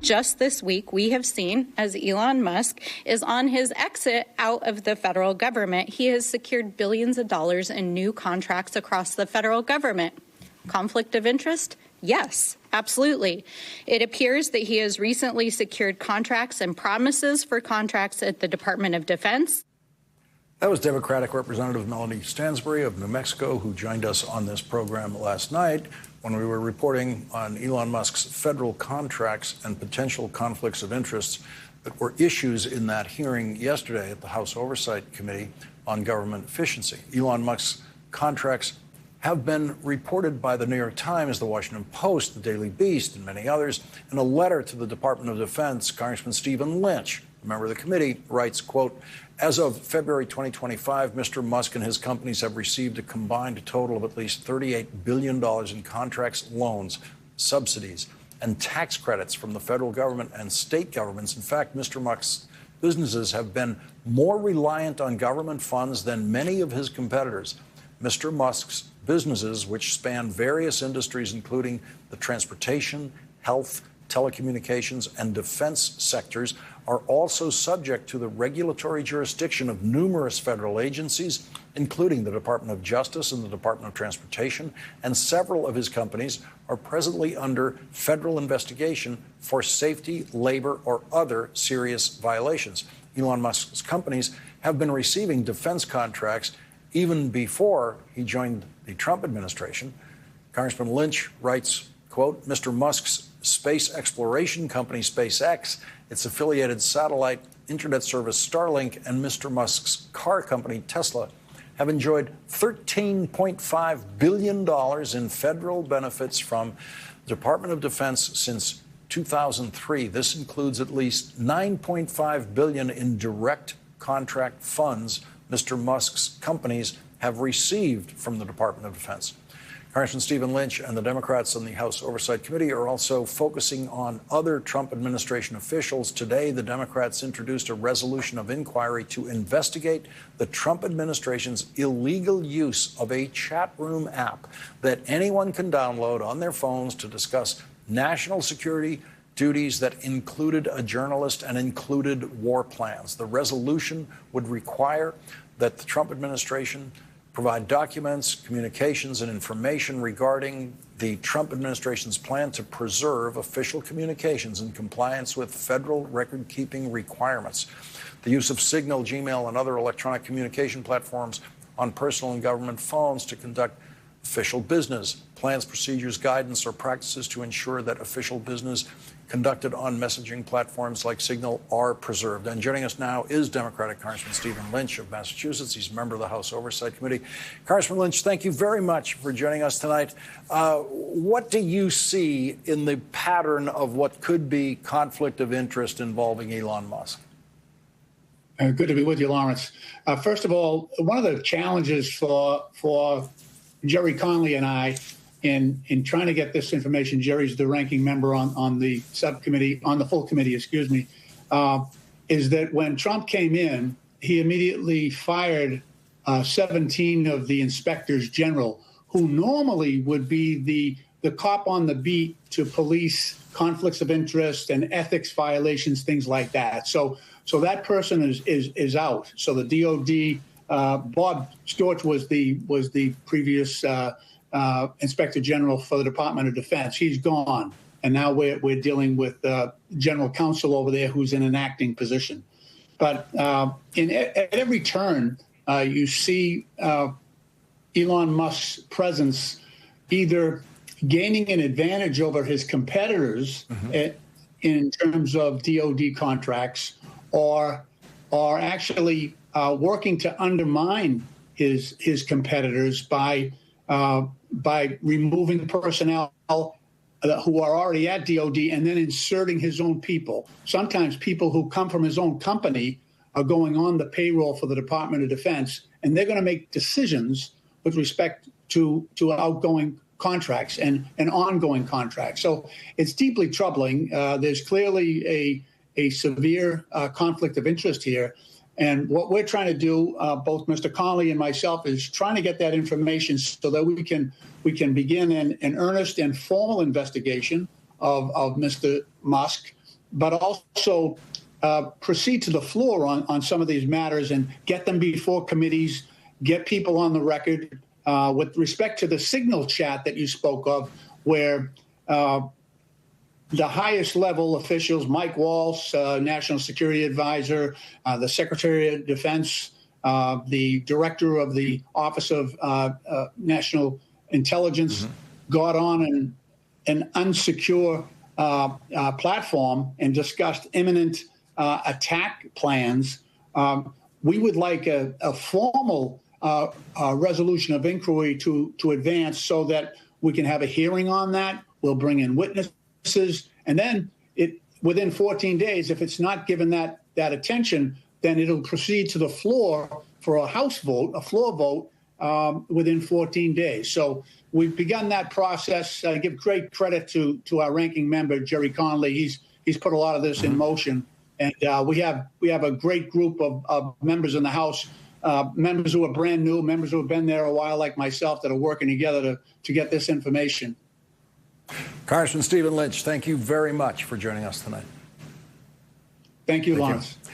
just this week, we have seen as Elon Musk is on his exit out of the federal government, he has secured billions of dollars in new contracts across the federal government. Conflict of interest? Yes, absolutely. It appears that he has recently secured contracts and promises for contracts at the Department of Defense. That was Democratic Representative Melanie Stansbury of New Mexico, who joined us on this program last night when we were reporting on Elon Musk's federal contracts and potential conflicts of interest that were issues in that hearing yesterday at the House Oversight Committee on Government Efficiency. Elon Musk's contracts have been reported by the New York Times, the Washington Post, the Daily Beast, and many others. In a letter to the Department of Defense, Congressman Stephen Lynch, a member of the committee, writes, quote, as of February 2025, Mr. Musk and his companies have received a combined total of at least $38 billion in contracts, loans, subsidies, and tax credits from the federal government and state governments. In fact, Mr. Musk's businesses have been more reliant on government funds than many of his competitors. Mr. Musk's businesses, which span various industries, including the transportation, health, telecommunications, and defense sectors, are also subject to the regulatory jurisdiction of numerous federal agencies, including the Department of Justice and the Department of Transportation, and several of his companies are presently under federal investigation for safety, labor, or other serious violations. Elon Musk's companies have been receiving defense contracts even before he joined the Trump administration. Congressman Lynch writes, quote, Mr. Musk's space exploration company, SpaceX, its affiliated satellite internet service Starlink, and Mr. Musk's car company, Tesla, have enjoyed $13.5 billion in federal benefits from the Department of Defense since 2003. This includes at least $9.5 billion in direct contract funds Mr. Musk's companies have received from the Department of Defense. Congressman Stephen Lynch and the Democrats on the House Oversight Committee are also focusing on other Trump administration officials. Today, the Democrats introduced a resolution of inquiry to investigate the Trump administration's illegal use of a chat room app that anyone can download on their phones to discuss national security duties that included a journalist and included war plans. The resolution would require that the Trump administration provide documents, communications, and information regarding the Trump administration's plan to preserve official communications in compliance with federal record-keeping requirements. The use of Signal, Gmail, and other electronic communication platforms on personal and government phones to conduct official business, plans, procedures, guidance, or practices to ensure that official business conducted on messaging platforms like Signal are preserved. And joining us now is Democratic Congressman Stephen Lynch of Massachusetts. He's a member of the House Oversight Committee. Congressman Lynch, thank you very much for joining us tonight. What do you see in the pattern of what could be conflict of interest involving Elon Musk? Good to be with you, Lawrence. First of all, one of the challenges for Gerry Connolly and I in trying to get this information, Jerry's the ranking member on the subcommittee, on the full committee, excuse me, is that when Trump came in, he immediately fired 17 of the inspectors general, who normally would be the cop on the beat to police conflicts of interest and ethics violations, things like that. So that person is out. So the DOD, Bob Storch was the previous Inspector General for the Department of Defense. He's gone. And now we're dealing with General Counsel over there who's in an acting position. But at every turn, you see Elon Musk's presence either gaining an advantage over his competitors in terms of DOD contracts, or actually working to undermine his competitors by removing personnel who are already at DOD and then inserting his own people. Sometimes people who come from his own company are going on the payroll for the Department of Defense, and they're going to make decisions with respect to outgoing contracts and ongoing contracts. So it's deeply troubling. There's clearly a severe conflict of interest here. And what we're trying to do, both Mr. Connolly and myself, is trying to get that information so that we can begin an earnest and formal investigation of Mr. Musk but also proceed to the floor on some of these matters and get them before committees, get people on the record. With respect to the Signal chat that you spoke of, where the highest level officials, Mike Waltz, National Security Advisor, the Secretary of Defense, the Director of the Office of National Intelligence, got on an unsecure platform and discussed imminent attack plans. We would like a formal resolution of inquiry to advance so that we can have a hearing on that. We'll bring in witnesses, and then within 14 days, if it's not given that attention, then it'll proceed to the floor for a House vote, a floor vote, within 14 days. So we've begun that process. I give great credit to our ranking member, Gerry Connolly. He's put a lot of this in motion, and we have a great group of members in the House. Members who are brand new, members who have been there a while, like myself, that are working together to get this information. Congressman Stephen Lynch, thank you very much for joining us tonight. Thank you, Thank Lawrence. you.